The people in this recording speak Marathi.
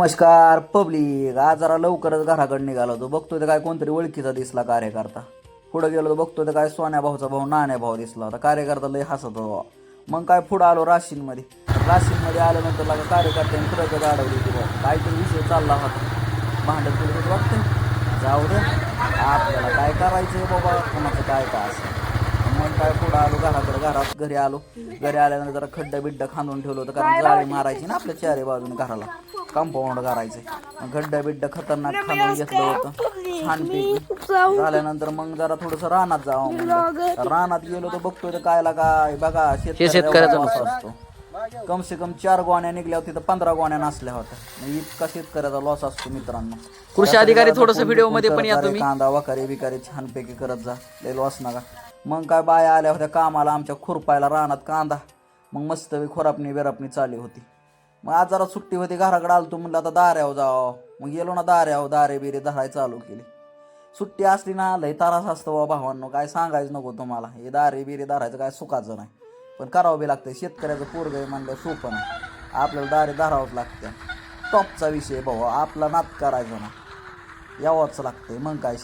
नमस्कार पब्लिक. आज जरा लवकरच घराकडे निघालो होतो. बघतोय तर काय कोणतरी ओळखीचा दिसला कार्यकर्ता. पुढे गेलो तर बघतोय तर काय सोन्या भाऊचा भाऊ नाण्या भाऊ दिसला होता. कार्यकर्ता लय हसत होता. मग काय पुढं आलो राशीनमध्ये. राशीनमध्ये आल्यानंतर लागा कार्यकर्त्यांनी ट्रक गाडवली होती भाऊ. काहीतरी विषय चालला होता. भांडत बिडत वाटतं जाऊ दे, आपल्याला काय करायचंय बाबा, कोणाचं काय काय असं. मग काय पुढं आलो घरात घरी आलो. घरी आल्यानंतर जरा खड्डा बिड्डा खांदून ठेवलं होतं, कारण जाळी मारायची ना आपल्या चारी बाजूने घराला, कंपाऊंड करायचंय. मग खड्डा बिड्डा खतरनाक खांदून घेतलं होतं छानपैकी. झाल्यानंतर मग जरा थोडंसं रानात जावं म्हणलं. रानात गेलो तर बघतोय तर कायला काय बघा, शेतकऱ्याचा लॉस असतो. कम से कम 4 गोण्या निघल्या होत्या तर 15 गोण्या नसल्या होत्या. इतका शेतकऱ्याचा लॉस असतो मित्रांनो. कृषी अधिकारी थोडस व्हिडिओ मध्ये पण या तुम्ही. कांदा वखारी बिकारी छानपैकी करत जा, लय लॉस नका. मग काय बाया आल्या होत्या कामाला आमच्या खुरपायला रानात कांदा. मग मस्त खुरापणी बिरापणी चालू होती. मग आज जरा सुट्टी होती, घराकडे आलतो म्हणलं आता दाऱ्यावर जावं. मग गेलो ना दाऱ्यावर, दारे बिरे धराय चालू केली. सुट्टी असली ना लय त्रास असतो बा भावांनो, काय सांगायचं नको तुम्हाला. हे दारे बिरे धरायचं काय सुखाचं नाही, पण करावं बी लागतं. शेतकऱ्याचं पोरग आहे म्हणलं सोपं नाही, आपल्याला दारे धरावंच लागतं. टॉपचा विषय भाऊ, आपला नाद करायचा ना, यावंच लागतंय. मग काय